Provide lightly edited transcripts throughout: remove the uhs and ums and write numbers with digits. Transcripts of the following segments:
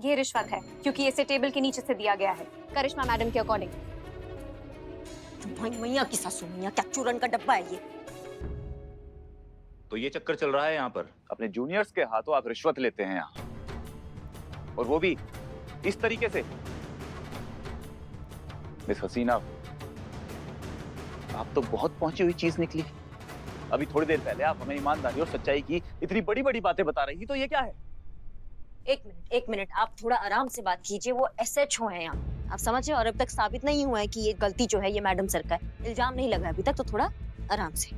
ये रिश्वत है क्योंकि इसे टेबल के नीचे से दिया गया है, करिश्मा मैडम के अकॉर्डिंग। तुम्हारी मैया की सासू मैया, क्या चूरन का डब्बा है ये? तो ये चक्कर चल रहा है यहाँ पर, अपने जूनियर्स के हाथों आप रिश्वत लेते हैं यहाँ, और वो भी इस तरीके से। मिस हसीना, आप तो बहुत पहुंची हुई चीज निकली। अभी थोड़ी देर पहले आप हमें ईमानदारी और सच्चाई की इतनी बड़ी बड़ी बातें बता रही थी, तो ये क्या है? एक मिनट, आप थोड़ा आराम से बात कीजिए। वो SHO है यहाँ, आप समझे? और अब तक साबित नहीं हुआ है कि ये गलती जो है ये मैडम सर का है। इल्जाम नहीं लगा अभी तक, तो थोड़ा आराम से।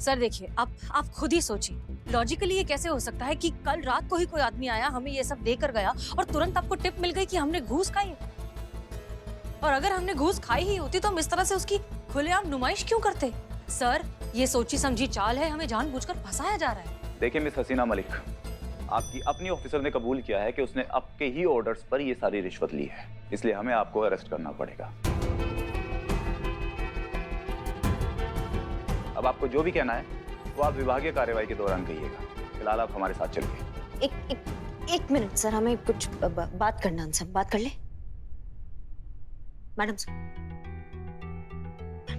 सर देखिए, आप खुद ही सोचिए, लॉजिकली ये कैसे हो सकता है कि कल रात को ही कोई आदमी आया, हमें ये सब देकर गया और तुरंत आपको टिप मिल गई कि हमने घूस खाई है? और अगर हमने घूस खाई ही होती तो हम इस तरह से उसकी खुलेआम नुमाइश क्यों करते? सर, ये सोची समझी चाल है, हमें जानबूझकर फंसाया जा रहा है। देखिए मिस हसीना मलिक, आपकी अपनी ऑफिसर ने कबूल किया है कि उसने आपके ही ऑर्डर्स पर ये सारी रिश्वत ली है, इसलिए हमें आपको अरेस्ट करना पड़ेगा। अब आपको जो भी कहना है वो आप विभागीय कार्यवाही के दौरान कहिएगा। फिलहाल आप हमारे साथ चलिए। एक मिनट सर, हमें कुछ बात करना है। बात कर ले। मैडम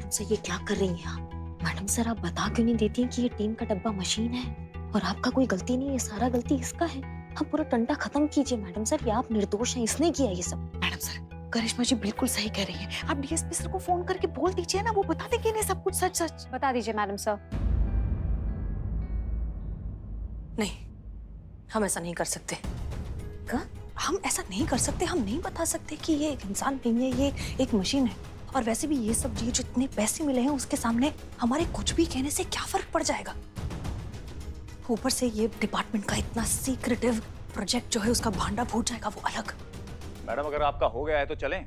सर ये क्या कर रही हैं आप? मैडम सर, आप बता क्यों नहीं देती हैं कि ये टीम का डब्बा मशीन है और आपका कोई गलती नहीं है, सारा गलती इसका है। आप पूरा टंटा खत्म कीजिए मैडम सर, ये आप निर्दोष हैं, इसने किया ये सब। मैडम सर, करिश्मा जी बिल्कुल सही कह रही हैं। आप DSP सर को फोन करके बोल दीजिए ना, वो बता देंगे इन्हें सब कुछ सच सच। बता दीजिए मैडम सर। नहीं, हम ऐसा नहीं कर सकते। क्या? हम ऐसा नहीं कर सकते, हम नहीं बता सकते कि ये एक इंसान नहीं है, ये एक मशीन है। और वैसे भी ये सब जो जितने पैसे मिले हैं उसके सामने हमारे कुछ भी कहने से क्या फर्क पड़ जाएगा? ऊपर से ये डिपार्टमेंट का इतना सीक्रेटिव प्रोजेक्ट जो है उसका भांडा फूट जाएगा, वो अलग। मैडम, अगर आपका हो गया है तो चलें।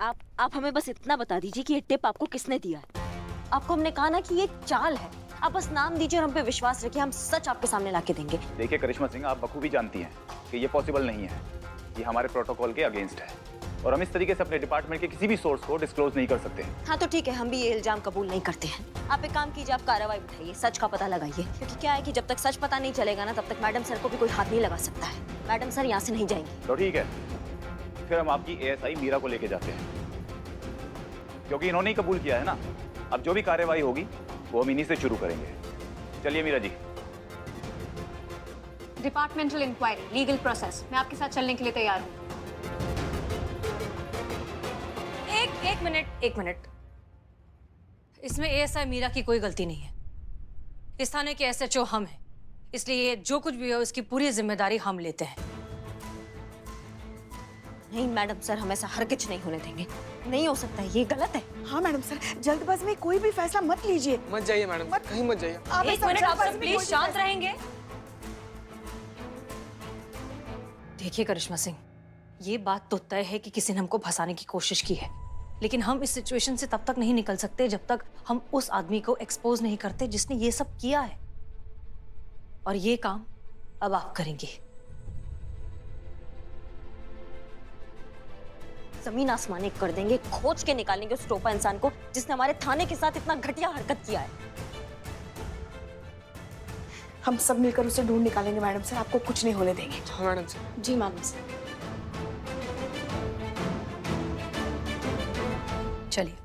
आप हमें बस इतना बता दीजिए कि ये टिप आपको किसने दिया है। आपको हमने कहा ना कि ये चाल है, आप बस नाम दीजिए और हम पे विश्वास रखिए, हम सच आपके सामने लाके देंगे। देखिए करिश्मा सिंह, आप बखूबी जानती हैं कि ये पॉसिबल नहीं है, ये हमारे प्रोटोकॉल के अगेंस्ट है, और हम इस तरीके से अपने डिपार्टमेंट के किसी भी सोर्स को डिस्क्लोज नहीं कर सकते। हाँ तो ठीक है, हम भी ये इल्जाम कबूल नहीं करते हैं। आप एक काम कीजिए, आप कार्रवाई उठाइए, सच का पता लगाइए, क्योंकि क्या है कि जब तक सच पता नहीं चलेगा ना, तब तक मैडम सर को भी कोई हाथ नहीं लगा सकता है। मैडम सर यहाँ से नहीं जाएंगे। तो ठीक है, फिर हम आपकी ASI मीरा को लेके जाते हैं, क्योंकि इन्होंने ही कबूल किया है ना। अब जो भी कार्रवाई होगी वो हम इन्हीं से शुरू करेंगे। चलिए Meera ji. Departmental inquiry, legal process, मैं आपके साथ चलने के लिए तैयार हूँ। एक मिनट। इसमें ASI मीरा की कोई गलती नहीं है। इस थाने के SHO हम हैं, इसलिए जो कुछ भी हो इसकी पूरी जिम्मेदारी हम लेते हैं। नहीं मैडम सर, हम ऐसा हरगिज नहीं होने देंगे। नहीं हो सकता है, ये गलत है। हाँ मैडम सर, जल्दबाजी में कोई भी फैसला मत लीजिए। मत जाइए मैडम, कहीं मत जाइए। आप एक मिनट, आप सब प्लीज शांत रहेंगे। देखिए करिश्मा सिंह, ये बात तो तय है कि किसी ने हमको फंसाने की कोशिश की है, लेकिन हम इस सिचुएशन से तब तक नहीं निकल सकते जब तक हम उस आदमी को एक्सपोज नहीं करते जिसने ये सब किया है। और ये काम अब आप करेंगे। जमीन आसमान एक कर देंगे, खोज के निकालेंगे उस टोपा इंसान को जिसने हमारे थाने के साथ इतना घटिया हरकत किया है। हम सब मिलकर उसे ढूंढ निकालेंगे मैडम सर, आपको कुछ नहीं होने देंगे। हाँ मैडम सर। जी मैडम सर। चलिए।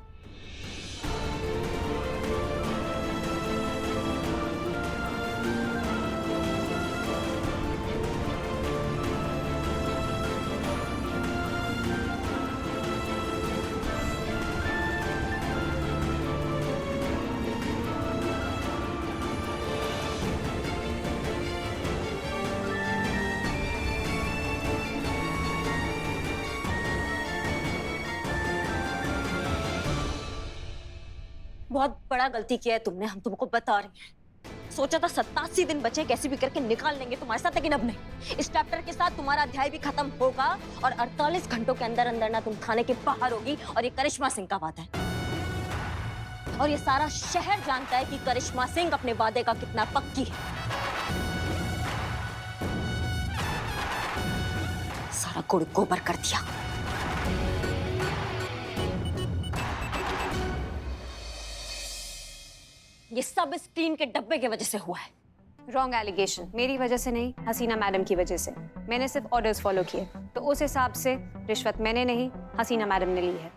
बहुत बड़ा गलती किया है तुमने, हम तुमको बता रहे हैं। सोचा था 87 दिन बचे, कैसे भी करके निकाल लेंगे तुम्हारे साथ, लेकिन अब नहीं। इस चैप्टर के साथ तुम्हारा अध्याय भी खत्म होगा और 48 घंटों के अंदर अंदर ना तुम थाने के बाहर होगी। और ये करिश्मा सिंह का वादा है, और ये सारा शहर जानता है कि करिश्मा सिंह अपने वादे का कितना पक्की है। सारा गुड़ गोबर कर दिया। ये सब इस टीम के डब्बे की वजह से हुआ है। Wrong allegation. मेरी वजह से नहीं, हसीना मैडम की वजह से। मैंने सिर्फ ऑर्डर्स फॉलो किए, तो उस हिसाब से रिश्वत मैंने नहीं, हसीना मैडम ने ली है।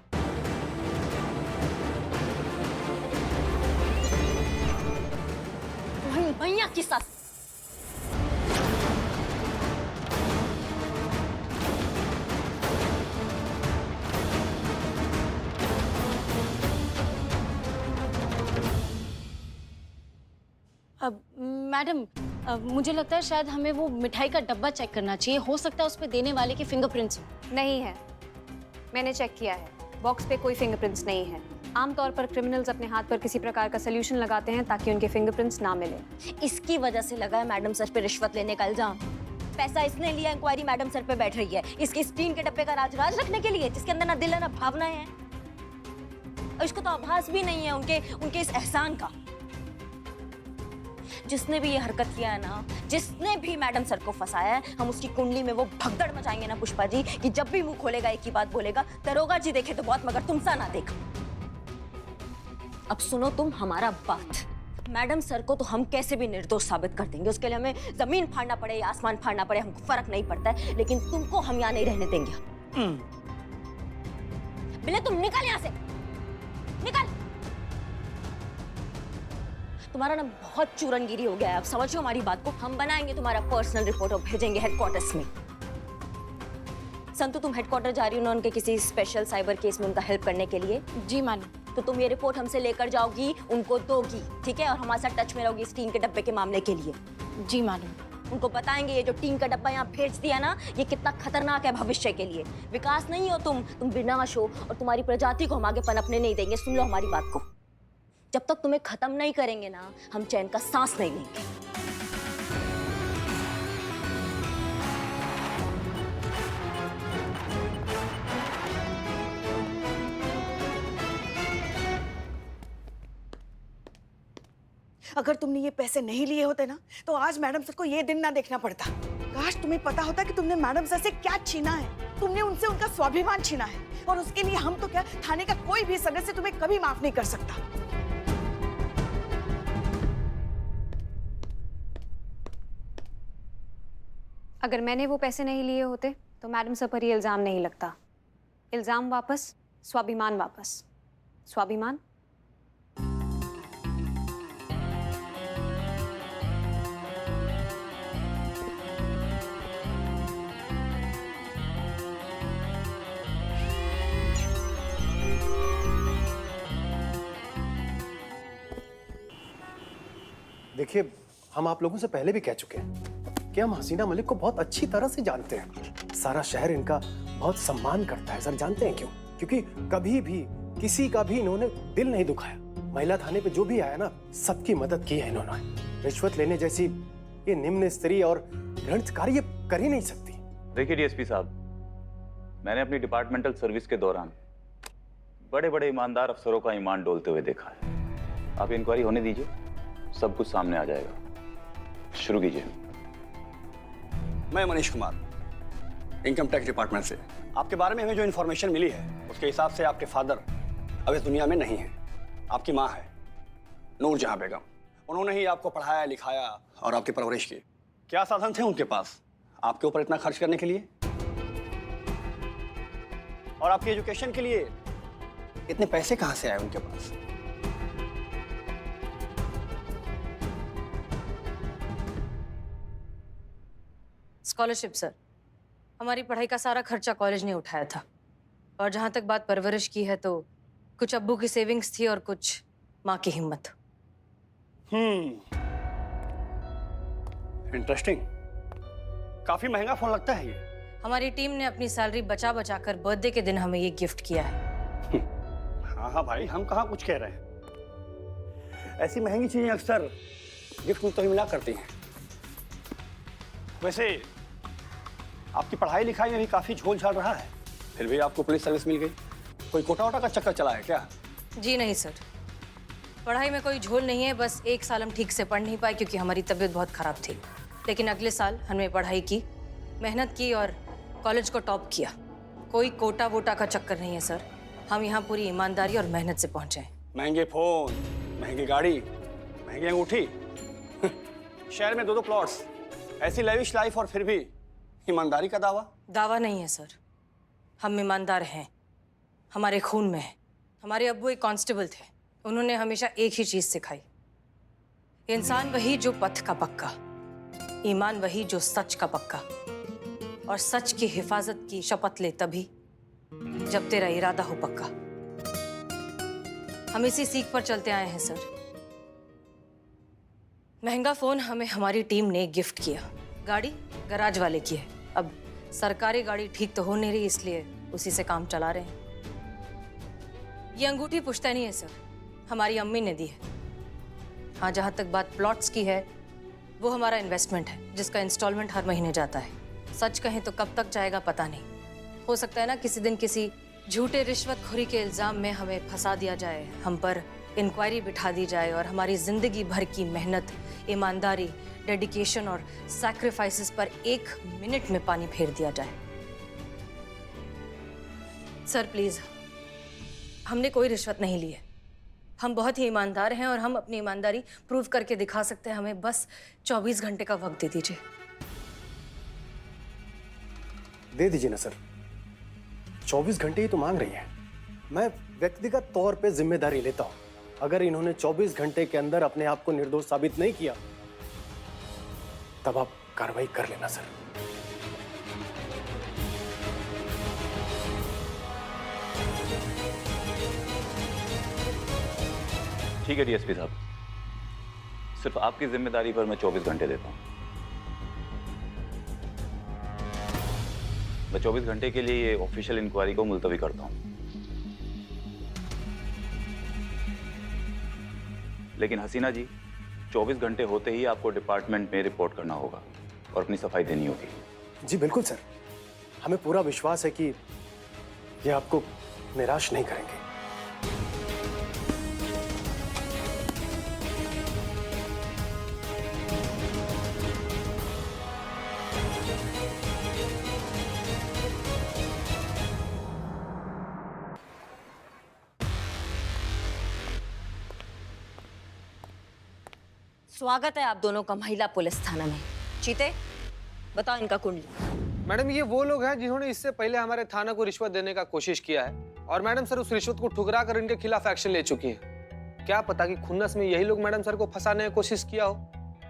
तुम्हारी भैया की साथ। अब मैडम, मुझे लगता है शायद हमें वो मिठाई का डब्बा चेक करना चाहिए। हो सकता है उस पे देने वाले के फिंगरप्रिंट्स हो। नहीं है, मैंने चेक किया है, बॉक्स पे कोई फिंगरप्रिंट्स नहीं है। आमतौर पर क्रिमिनल्स अपने हाथ पर किसी प्रकार का सोल्यूशन लगाते हैं ताकि उनके फिंगरप्रिंट्स ना मिले। इसकी वजह से लगा है मैडम सर पे रिश्वत लेने का इल्जाम। पैसा इसने लिया, इंक्वायरी मैडम सर पे बैठ रही है इसके स्टील के डब्बे का राज रखने के लिए, जिसके अंदर ना दिल है ना भावनाएं हैं। और इसको तो आभास भी नहीं है उनके इस एहसान का। जिसने भी ये हरकत किया है ना, जिसने भी मैडम सर को फंसाया है, हम उसकी कुंडली में वो भगदड़ मचाएंगे ना पुष्पा जी, कि जब भी मुंह खोलेगा एक ही बात बोलेगा, दरोगा जी देखे तो बहुत मगर तुम सा ना देखा। अब सुनो तुम हमारा बात, मैडम सर को तो हम कैसे भी निर्दोष साबित कर देंगे। उसके लिए हमें जमीन फाड़ना पड़े या आसमान फाड़ना पड़े, हमको फर्क नहीं पड़ता है, लेकिन तुमको हम यहाँ नहीं रहने देंगे। बिल्ले तुम निकल यहाँ से, निकल। तुम्हारा ना बहुत चूरनगिरी हो गया है, अब समझो हमारी बात को। हम बनाएंगे तुम्हारा पर्सनल रिपोर्ट और भेजेंगे हेडक्वार्टर्स में। संतु तुम हेडक्वार्टर जा रही हो ना उनके किसी स्पेशल साइबर केस में उनका हेल्प करने के लिए। जी मैडम। तो तुम ये रिपोर्ट हमसे लेकर जाओगी, उनको दोगी, ठीक है? और हमारे साथ टच में रहोगी इस टीन के डब्बे के मामले के लिए। जी मैडम। उनको बताएंगे ये जो टीन का डब्बा यहाँ भेज दिया ना, ये कितना खतरनाक है भविष्य के लिए। विकास नहीं हो तुम विनाश हो, और तुम्हारी प्रजाति को हम आगे पनपने नहीं देंगे। सुन लो हमारी बात को, जब तक तुम्हें खत्म नहीं करेंगे ना, हम चैन का सांस नहीं लेंगे। अगर तुमने ये पैसे नहीं लिए होते ना, तो आज मैडम सर को ये दिन ना देखना पड़ता। काश तुम्हें पता होता कि तुमने मैडम सर से क्या छीना है। तुमने उनसे उनका स्वाभिमान छीना है, और उसके लिए हम तो क्या, थाने का कोई भी सदस्य तुम्हें कभी माफ नहीं कर सकता। अगर मैंने वो पैसे नहीं लिए होते तो मैडम सर पर ये इल्जाम नहीं लगता। इल्जाम वापस, स्वाभिमान वापस। स्वाभिमान। देखिए, हम आप लोगों से पहले भी कह चुके हैं कि हम हसीना मलिक को बहुत अच्छी तरह से जानते हैं। सारा शहर इनका बहुत सम्मान करता है। सर जानते हैं क्यों? क्योंकि कभी भी किसी का भी इन्होंने दिल नहीं दुखाया। महिला थाने पे जो भी आया ना, सबकी मदद की है इन्होंने। रिश्वत लेने जैसी ये निम्न स्तरीय और घृणित कार्य कर ही नहीं सकती। देखिए डीएसपी साहब, मैंने अपनी डिपार्टमेंटल सर्विस के दौरान बड़े बड़े ईमानदार अफसरों का ईमान डोलते हुए देखा है। आप इंक्वायरी होने दीजिए, सब कुछ सामने आ जाएगा। शुरू कीजिए। मैं Manish Kumar, income tax department से। आपके बारे में हमें जो इन्फॉर्मेशन मिली है, उसके हिसाब से आपके फादर अब इस दुनिया में नहीं है। आपकी माँ है नूरजहां बेगम। उन्होंने ही आपको पढ़ाया लिखाया और आपकी परवरिश की। क्या साधन थे उनके पास आपके ऊपर इतना खर्च करने के लिए, और आपकी एजुकेशन के लिए इतने पैसे कहाँ से आए उनके पास? Scholarship sir. हमारी पढ़ाई का सारा खर्चा कॉलेज ने उठाया था। और जहां तक बात परवरिश की है, तो कुछ अब्बू की सेविंग्स थी और कुछ माँ की हिम्मत। इंटरेस्टिंग। काफी महंगा फोन लगता है ये। हमारी टीम ने अपनी सैलरी बचा बचा कर बर्थडे के दिन हमें ये गिफ्ट किया है। हाँ हाँ भाई, हम कहाँ कुछ कह रहे हैं। ऐसी महंगी चीजें अक्सर गिफ्ट में तो ही मिला करती हैं। वैसे आपकी पढ़ाई लिखाई में भी काफी झोल झाल रहा है, फिर भी आपको पुलिस सर्विस मिल गई। कोई कोटा वोटा का चक्कर चला है क्या? जी नहीं सर, पढ़ाई में कोई झोल नहीं है। बस एक साल हम ठीक से पढ़ नहीं पाए क्योंकि हमारी तबीयत बहुत खराब थी। लेकिन अगले साल हमने पढ़ाई की, मेहनत की और कॉलेज को टॉप किया। कोई कोटा वोटा का चक्कर नहीं है सर। हम यहाँ पूरी ईमानदारी और मेहनत से पहुँचे हैं। महंगे फोन, महंगी गाड़ी, महंगी अंगूठी, शहर में 2-2 प्लॉट्स, ऐसी लेविश लाइफ और फिर भी ईमानदारी का दावा। दावा नहीं है सर, हम ईमानदार हैं, हमारे खून में है। हमारे अब्बू एक कांस्टेबल थे, उन्होंने हमेशा एक ही चीज सिखाई, इंसान वही जो पथ का पक्का, ईमान वही जो सच का पक्का, और सच की हिफाजत की शपथ ले तभी जब तेरा इरादा हो पक्का। हम इसी सीख पर चलते आए हैं सर। महंगा फोन हमें हमारी टीम ने गिफ्ट किया, गाड़ी गराज वाले की है। अब सरकारी गाड़ी ठीक तो हो नहीं रही, इसलिए उसी से काम चला रहे हैं। ये अंगूठी पुश्तैनी है सर, हमारी अम्मी ने दी है। हाँ, जहाँ तक बात प्लॉट्स की है, वो हमारा इन्वेस्टमेंट है जिसका इंस्टॉलमेंट हर महीने जाता है। सच कहें तो कब तक जाएगा पता नहीं, हो सकता है ना किसी दिन किसी झूठे रिश्वतखोरी के इल्जाम में हमें फंसा दिया जाए, हम पर इंक्वायरी बिठा दी जाए और हमारी जिंदगी भर की मेहनत, ईमानदारी, डेडिकेशन और सैक्रिफाइसेस पर 1 मिनट में पानी फेर दिया जाए। सर प्लीज, हमने कोई रिश्वत नहीं ली है, हम बहुत ही ईमानदार हैं और हम अपनी ईमानदारी प्रूव करके दिखा सकते हैं। हमें बस 24 घंटे का वक्त दे दीजिए। दे दीजिए ना सर, 24 घंटे ही तो मांग रही है। मैं व्यक्तिगत तौर पे जिम्मेदारी लेता हूं। अगर इन्होंने 24 घंटे के अंदर अपने आप को निर्दोष साबित नहीं किया, तब आप कार्रवाई कर लेना सर। ठीक है डीएसपी साहब, सिर्फ आपकी जिम्मेदारी पर मैं 24 घंटे देता हूं। मैं 24 घंटे के लिए ये ऑफिशियल इंक्वायरी को मुलतवी करता हूं। लेकिन हसीना जी, 24 घंटे होते ही आपको डिपार्टमेंट में रिपोर्ट करना होगा और अपनी सफाई देनी होगी। जी बिल्कुल सर, हमें पूरा विश्वास है कि ये आपको निराश नहीं करेंगे। स्वागत है आप दोनों का महिला पुलिस थाना में। चीते, बताओ इनका कुंडली। मैडम, ये वो लोग हैं जिन्होंने इससे पहले हमारे थाना को रिश्वत देने का कोशिश किया है और मैडम सर उस रिश्वत को ठुकरा कर इनके खिलाफ एक्शन ले चुकी हैं। क्या पता कि खुन्नस में यही लोग मैडम सर को फंसाने की कोशिश किया हो।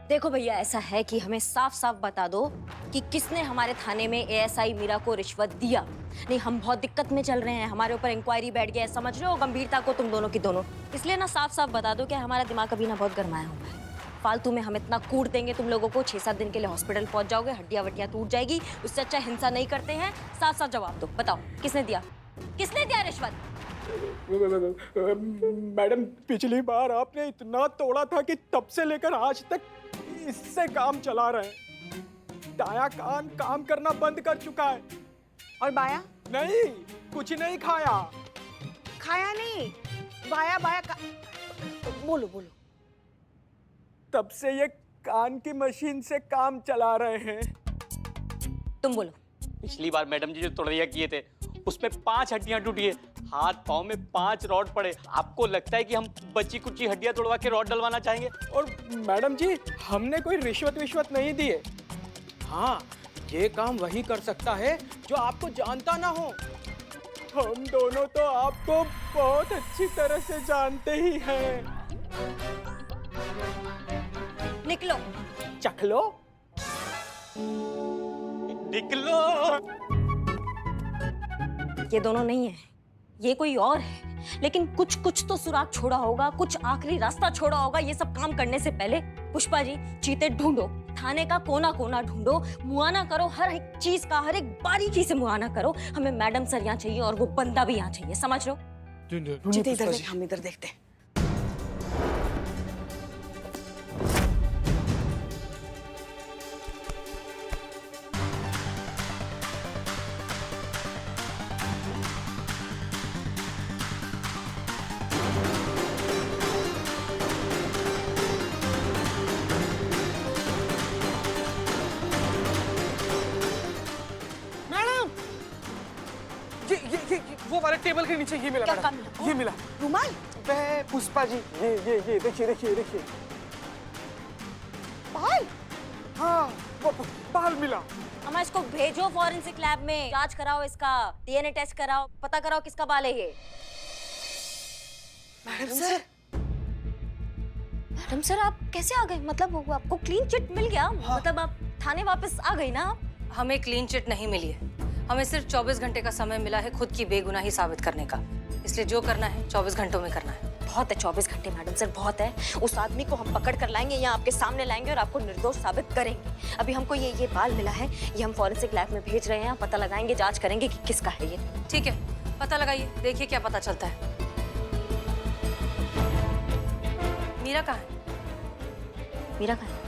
देखो भैया, ऐसा है कि हमें साफ साफ बता दो कि किसने हमारे थाने में एएसआई मीरा को रिश्वत दिया। नहीं, हम बहुत दिक्कत में चल रहे हैं, हमारे ऊपर इंक्वायरी बैठ गया है, समझ रहे हो गंभीरता को तुम दोनों की दोनों। इसलिए ना साफ साफ बता दो कि हमारा दिमाग अभी ना बहुत गरमाया हुआ है। फालतू में हम इतना कूट देंगे तुम लोगों को, 6-7 दिन के लिए हॉस्पिटल पहुंच जाओगे, हड्डियां वड्डियां टूट जाएगी। उससे अच्छा हिंसा नहीं करते हैं। साफ साफ जवाब दो, बताओ किसने दिया, किसने दिया रिश्वत? मैडम, पिछली बार आपने इतना तोड़ा था कि तब से लेकर आज तक इससे काम चला रहे हैं। दायां कान काम करना बंद कर चुका है। और बाया? नहीं, कुछ नहीं खाया। खाया नहीं, बाया बाया का... बोलो बोलो। तब से ये कान की मशीन से काम चला रहे हैं। तुम बोलो। पिछली बार मैडम जी जो तोड़िया किए थे उसमें 5 हड्डियां टूटी है, हाथ पाँव में 5 रॉड पड़े। आपको लगता है कि हम बची कुची हड्डियां तोड़वा के रॉड डलवाना चाहेंगे? और मैडम जी, हमने कोई रिश्वत विश्वत नहीं दिए। हाँ, ये काम वही कर सकता है जो आपको जानता ना हो। हम दोनों तो आपको बहुत अच्छी तरह से जानते ही हैं। निकलो। चख लो। निकलो। ये दोनों नहीं है, ये कोई और है। लेकिन कुछ कुछ तो सुराग छोड़ा होगा, कुछ आखिरी रास्ता छोड़ा होगा ये सब काम करने से पहले। पुष्पा जी, चीते ढूंढो, थाने का कोना कोना ढूंढो, मुआना करो, हर एक चीज का, हर एक बारीकी से मुआना करो। हमें मैडम सर यहाँ चाहिए और वो बंदा भी यहाँ चाहिए, समझ लो? चीते इधर देख, हम इधर देखते हैं। ये वो वाले टेबल के नीचे ये मिला क्या मैडम, मिला? ये मिला। रुमाल? पुष्पा जी, ये देखिए देखिए देखिए। बाल? हाँ वो बाल मिला। अम्मा इसको भेजो फॉरेंसिक लैब में, जांच कराओ इसका, डीएनए टेस्ट कराओ, पता कराओ किसका बाल है ये। मैडम सर, मैडम सर आप कैसे आ गए? मतलब वो आपको क्लीन चिट मिल गया? मतलब आप थाने वापस आ गई ना आप? हमें क्लीन चिट नहीं मिली है, हमें सिर्फ 24 घंटे का समय मिला है खुद की बेगुनाही साबित करने का, इसलिए जो करना है 24 घंटों में करना है। बहुत है 24 घंटे मैडम सर, बहुत है। उस आदमी को हम पकड़ कर लाएंगे, यहाँ आपके सामने लाएंगे और आपको निर्दोष साबित करेंगे। अभी हमको ये बाल मिला है, ये हम फॉरेंसिक लैब में भेज रहे हैं, पता लगाएंगे, जांच करेंगे कि किसका है ये। ठीक है, पता लगाइए, देखिए क्या पता चलता है। मीरा कहाँ है? मीरा कहाँ है?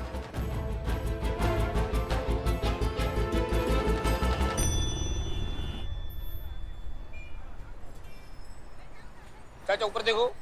चाचा ऊपर देखो।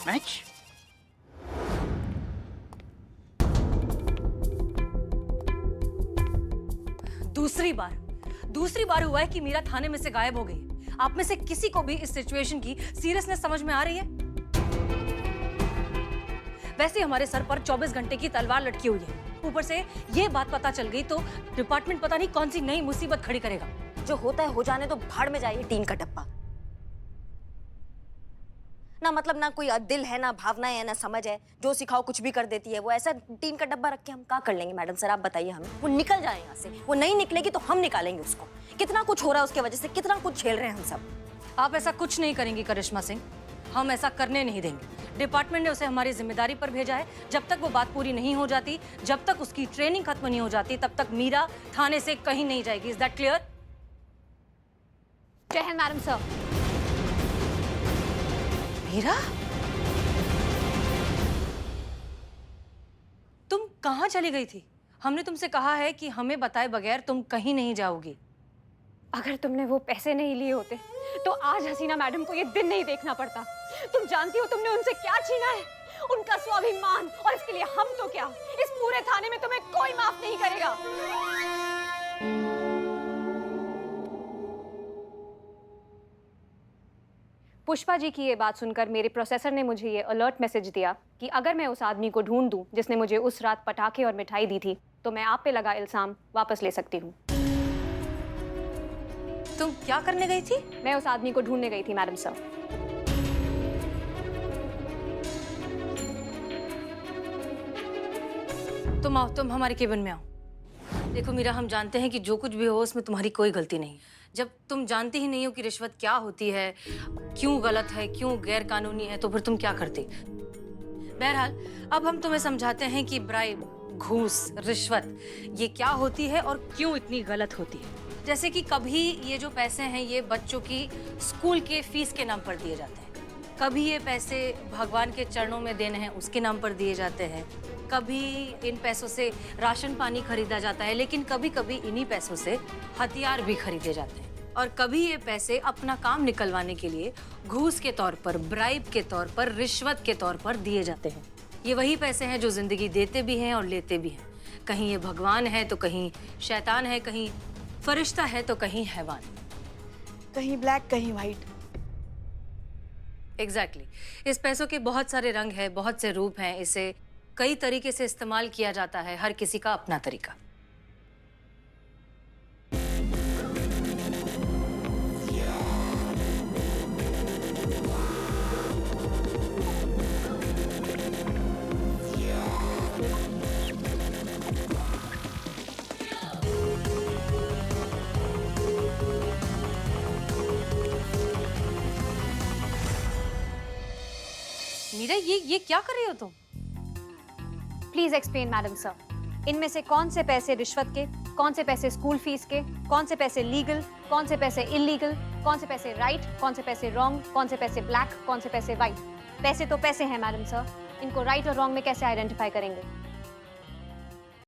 मैच दूसरी बार हुआ है कि मीरा थाने में से गायब हो गई। आप में से किसी को भी इस सिचुएशन की सीरियसनेस समझ में आ रही है? वैसे हमारे सर पर 24 घंटे की तलवार लटकी हुई है, ऊपर से ये बात पता चल गई तो डिपार्टमेंट पता नहीं कौन सी नई मुसीबत खड़ी करेगा। जो होता है हो जाने तो भाड़ में जाइए टीन का डब्बा। ना मतलब ना कोई दिल है, ना भावना है, ना समझ है, जो सिखाओ कुछ भी कर देती है। वो ऐसा टीन का डब्बा रख के हम क्या कर लेंगे मैडम सर, आप बताइए हमें। वो निकल जाए यहाँ से, वो नहीं निकलेगी तो हम निकालेंगे उसको। कितना कुछ हो रहा है उसके वजह से, कितना कुछ झेल रहे हैं हम सब। आप ऐसा कुछ नहीं करेंगी करिश्मा सिंह, हम ऐसा करने नहीं देंगे। डिपार्टमेंट ने उसे हमारी जिम्मेदारी पर भेजा है, जब तक वो बात पूरी नहीं हो जाती, जब तक उसकी ट्रेनिंग खत्म नहीं हो जाती, तब तक मीरा थाने से कहीं नहीं जाएगी। Is that clear? जय हिंद मैडम सर। मीरा, तुम कहाँ चली गई थी? हमने तुमसे कहा है कि हमें बताए बगैर तुम कहीं नहीं जाओगी। अगर तुमने वो पैसे नहीं लिए होते तो आज हसीना मैडम को ये दिन नहीं देखना पड़ता। तुम जानती हो तुमने उनसे क्या छीना है, उनका स्वाभिमान, और इसके लिए हम तो क्या, इस पूरे थाने में तुम्हें कोई माफ नहीं करेगा। पुष्पा जी की ये बात सुनकर मेरे प्रोसेसर ने मुझे ये अलर्ट मैसेज दिया कि अगर मैं उस आदमी को ढूंढ दूं जिसने मुझे उस रात पटाखे और मिठाई दी थी, तो मैं आप पे लगा इल्जाम वापस ले सकती हूँ। तुम क्या करने गई थी? मैं उस आदमी को ढूंढने गई थी मैडम सर। तुम आओ, तुम हमारे केबिन में आओ। देखो मीरा, हम जानते हैं कि जो कुछ भी हो उसमें तुम्हारी कोई गलती नहीं। जब तुम जानती ही नहीं हो कि रिश्वत क्या होती है, क्यों गलत है, क्यों गैर कानूनी है, तो फिर तुम क्या करती? बहरहाल अब हम तुम्हें समझाते हैं कि ब्राइब, घूस, रिश्वत ये क्या होती है और क्यों इतनी गलत होती है। जैसे कि कभी ये जो पैसे हैं ये बच्चों की स्कूल के फीस के नाम पर दिए जाते हैं, कभी ये पैसे भगवान के चरणों में देने हैं उसके नाम पर दिए जाते हैं, कभी इन पैसों से राशन पानी खरीदा जाता है, लेकिन कभी कभी इन्हीं पैसों से हथियार भी खरीदे जाते हैं, और कभी ये पैसे अपना काम निकलवाने के लिए घूस के तौर पर, ब्राइब के तौर पर, रिश्वत के तौर पर दिए जाते हैं। ये वही पैसे हैं जो जिंदगी देते भी हैं और लेते भी हैं। कहीं ये भगवान है तो कहीं शैतान है, कहीं फरिश्ता है तो कहीं हैवान। कहीं ब्लैक कहीं व्हाइट। एग्जैक्टली। इस पैसों के बहुत सारे रंग हैं, बहुत से रूप हैं, इसे कई तरीके से इस्तेमाल किया जाता है, हर किसी का अपना तरीका। मीरा, ये क्या कर रही हो तुम? Please explain madam sir. इनमें से कौन से पैसे रिश्वत के, कौन से पैसे स्कूल फीस के, कौन से पैसे लीगल, कौन से पैसे इलीगल, कौन से पैसे राइट, कौन से पैसे रॉन्ग, कौन से पैसे ब्लैक, कौन से पैसे वाइट। पैसे तो पैसे हैं मैडम सर, इनको राइट और रॉन्ग में कैसे आइडेंटिफाई करेंगे?